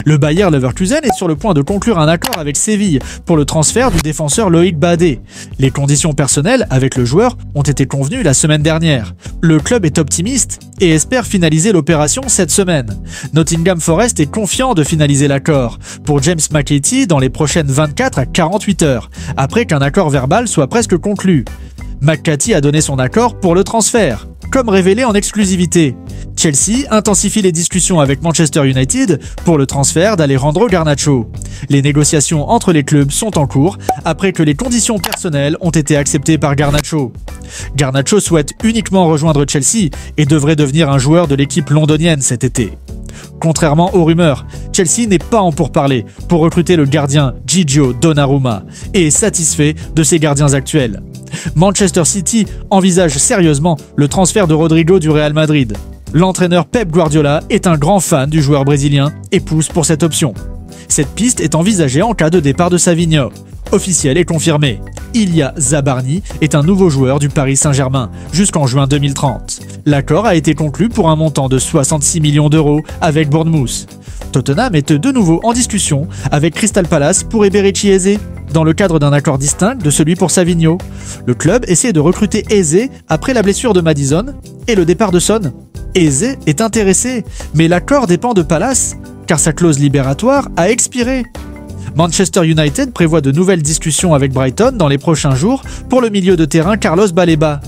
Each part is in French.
Le Bayer Leverkusen est sur le point de conclure un accord avec Séville pour le transfert du défenseur Loïc Badé. Les conditions personnelles avec le joueur ont été convenues la semaine dernière. Le club est optimiste et espère finaliser l'opération cette semaine. Nottingham Forest est confiant de finaliser l'accord pour James McAtee dans les prochaines 24 à 48 heures, après qu'un accord verbal soit presque conclu. McAtee a donné son accord pour le transfert, comme révélé en exclusivité. Chelsea intensifie les discussions avec Manchester United pour le transfert d'Alejandro Garnacho. Les négociations entre les clubs sont en cours après que les conditions personnelles ont été acceptées par Garnacho. Garnacho souhaite uniquement rejoindre Chelsea et devrait devenir un joueur de l'équipe londonienne cet été. Contrairement aux rumeurs, Chelsea n'est pas en pourparlers pour recruter le gardien Gigio Donnarumma et est satisfait de ses gardiens actuels. Manchester City envisage sérieusement le transfert de Rodrigo du Real Madrid. L'entraîneur Pep Guardiola est un grand fan du joueur brésilien et pousse pour cette option. Cette piste est envisagée en cas de départ de Savinho. Officiel et confirmé. Ilya Zabarny est un nouveau joueur du Paris Saint-Germain jusqu'en juin 2030. L'accord a été conclu pour un montant de 66 millions d'euros avec Bournemouth. Tottenham est de nouveau en discussion avec Crystal Palace pour Eberechi Eze, dans le cadre d'un accord distinct de celui pour Savinho. Le club essaie de recruter Eze après la blessure de Maddison et le départ de Son. Eze est intéressé, mais l'accord dépend de Palace, car sa clause libératoire a expiré. Manchester United prévoit de nouvelles discussions avec Brighton dans les prochains jours pour le milieu de terrain Carlos Baleba.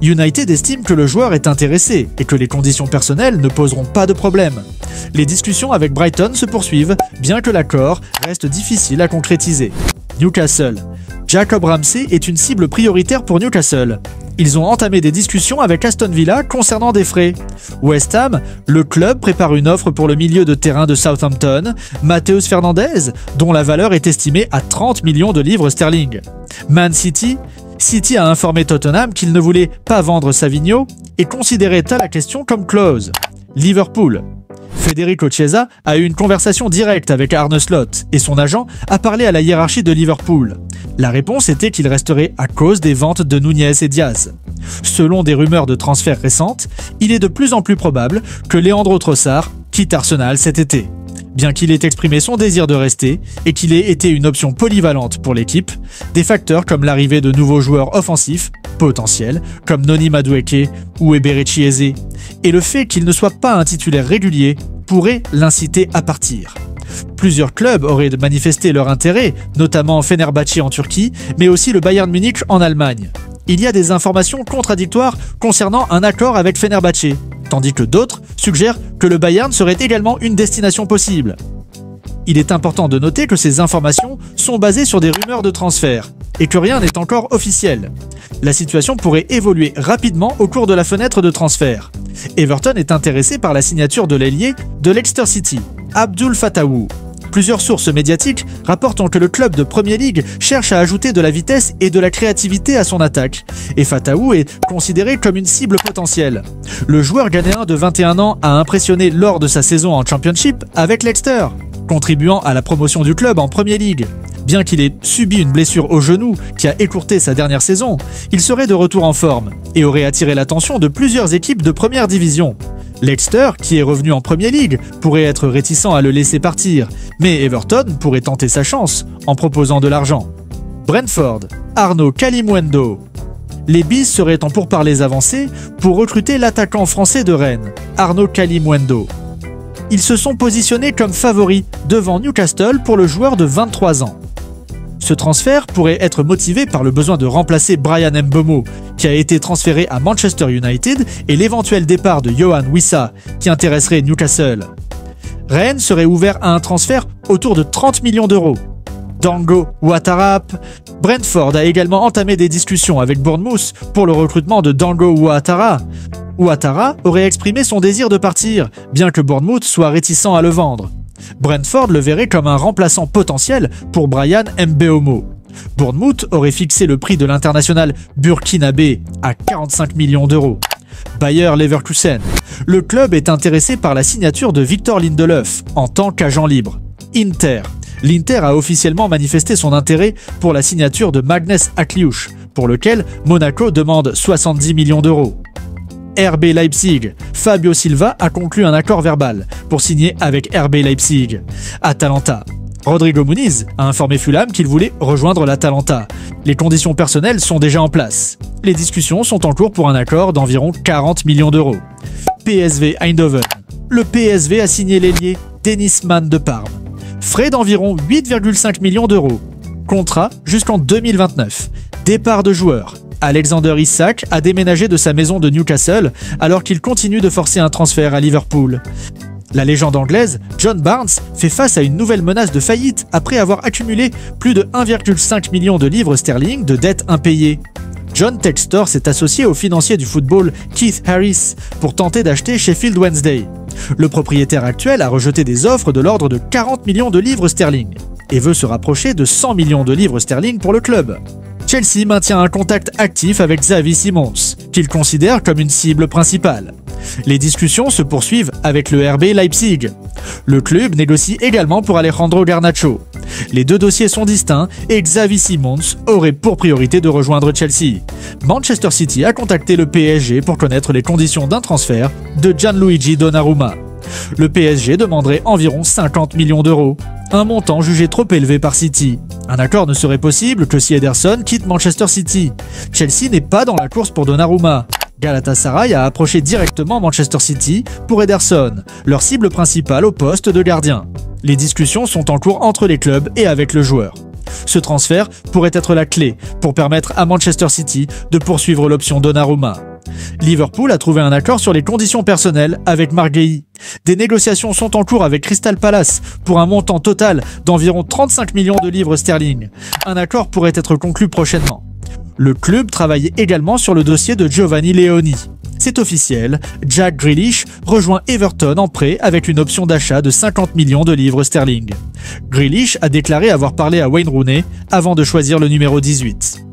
United estime que le joueur est intéressé et que les conditions personnelles ne poseront pas de problème. Les discussions avec Brighton se poursuivent, bien que l'accord reste difficile à concrétiser. Newcastle. Jacob Ramsey est une cible prioritaire pour Newcastle. Ils ont entamé des discussions avec Aston Villa concernant des frais. West Ham, le club prépare une offre pour le milieu de terrain de Southampton, Matheus Fernandes, dont la valeur est estimée à 30 millions de livres sterling. Man City a informé Tottenham qu'il ne voulait pas vendre Savinho et considérait la question comme close. Liverpool. Federico Chiesa a eu une conversation directe avec Arne Slot et son agent a parlé à la hiérarchie de Liverpool. La réponse était qu'il resterait à cause des ventes de Nunez et Diaz. Selon des rumeurs de transfert récentes, il est de plus en plus probable que Leandro Trossard quitte Arsenal cet été. Bien qu'il ait exprimé son désir de rester et qu'il ait été une option polyvalente pour l'équipe, des facteurs comme l'arrivée de nouveaux joueurs offensifs potentiels comme Noni Madueke ou Eberechi Eze et le fait qu'il ne soit pas un titulaire régulier pourraient l'inciter à partir. Plusieurs clubs auraient manifesté leur intérêt, notamment Fenerbahçe en Turquie, mais aussi le Bayern Munich en Allemagne. Il y a des informations contradictoires concernant un accord avec Fenerbahçe, tandis que d'autres suggèrent que le Bayern serait également une destination possible. Il est important de noter que ces informations sont basées sur des rumeurs de transfert et que rien n'est encore officiel. La situation pourrait évoluer rapidement au cours de la fenêtre de transfert. Everton est intéressé par la signature de l'ailier de Leicester City, Abdul Fatawu. Plusieurs sources médiatiques rapportent que le club de Premier League cherche à ajouter de la vitesse et de la créativité à son attaque, et Fatawu est considéré comme une cible potentielle. Le joueur ghanéen de 21 ans a impressionné lors de sa saison en Championship avec Leicester, contribuant à la promotion du club en Premier League. Bien qu'il ait subi une blessure au genou qui a écourté sa dernière saison, il serait de retour en forme et aurait attiré l'attention de plusieurs équipes de première division. Leicester, qui est revenu en Premier League, pourrait être réticent à le laisser partir, mais Everton pourrait tenter sa chance en proposant de l'argent. Brentford, Arnaud Kalimuendo. Les Bees seraient en pourparlers avancés pour recruter l'attaquant français de Rennes, Arnaud Kalimuendo. Ils se sont positionnés comme favoris devant Newcastle pour le joueur de 23 ans. Ce transfert pourrait être motivé par le besoin de remplacer Brian Mbeumo, qui a été transféré à Manchester United, et l'éventuel départ de Yohan Wissa, qui intéresserait Newcastle. Rennes serait ouvert à un transfert autour de 30 millions d'euros. Dango Ouattara. Brentford a également entamé des discussions avec Bournemouth pour le recrutement de Dango Ouattara. Ouattara aurait exprimé son désir de partir, bien que Bournemouth soit réticent à le vendre. Brentford le verrait comme un remplaçant potentiel pour Brian Mbeumo. Bournemouth aurait fixé le prix de l'international burkinabé à 45 millions d'euros. Bayer Leverkusen. Le club est intéressé par la signature de Victor Lindelöf en tant qu'agent libre. Inter. L'Inter a officiellement manifesté son intérêt pour la signature de Magnus Akliouche, pour lequel Monaco demande 70 millions d'euros. RB Leipzig. Fabio Silva a conclu un accord verbal pour signer avec RB Leipzig. Atalanta. Rodrigo Muniz a informé Fulham qu'il voulait rejoindre l'Atalanta. Les conditions personnelles sont déjà en place. Les discussions sont en cours pour un accord d'environ 40 millions d'euros. PSV Eindhoven. Le PSV a signé l'ailier Dennis Mann de Parme. Frais d'environ 8,5 millions d'euros. Contrat jusqu'en 2029. Départ de joueur. Alexander Isak a déménagé de sa maison de Newcastle alors qu'il continue de forcer un transfert à Liverpool. La légende anglaise, John Barnes, fait face à une nouvelle menace de faillite après avoir accumulé plus de 1,5 million de livres sterling de dettes impayées. John Textor s'est associé au financier du football Keith Harris pour tenter d'acheter Sheffield Wednesday. Le propriétaire actuel a rejeté des offres de l'ordre de 40 millions de livres sterling et veut se rapprocher de 100 millions de livres sterling pour le club. Chelsea maintient un contact actif avec Xavi Simons, qu'il considère comme une cible principale. Les discussions se poursuivent avec le RB Leipzig. Le club négocie également pour Alejandro Garnacho. Les deux dossiers sont distincts et Xavi Simons aurait pour priorité de rejoindre Chelsea. Manchester City a contacté le PSG pour connaître les conditions d'un transfert de Gianluigi Donnarumma. Le PSG demanderait environ 50 millions d'euros, un montant jugé trop élevé par City. Un accord ne serait possible que si Ederson quitte Manchester City. Chelsea n'est pas dans la course pour Donnarumma. Galatasaray a approché directement Manchester City pour Ederson, leur cible principale au poste de gardien. Les discussions sont en cours entre les clubs et avec le joueur. Ce transfert pourrait être la clé pour permettre à Manchester City de poursuivre l'option Donnarumma. Liverpool a trouvé un accord sur les conditions personnelles avec Marc Guéhi. Des négociations sont en cours avec Crystal Palace pour un montant total d'environ 35 millions de livres sterling. Un accord pourrait être conclu prochainement. Le club travaille également sur le dossier de Giovanni Leoni. C'est officiel, Jack Grealish rejoint Everton en prêt avec une option d'achat de 50 millions de livres sterling. Grealish a déclaré avoir parlé à Wayne Rooney avant de choisir le numéro 18.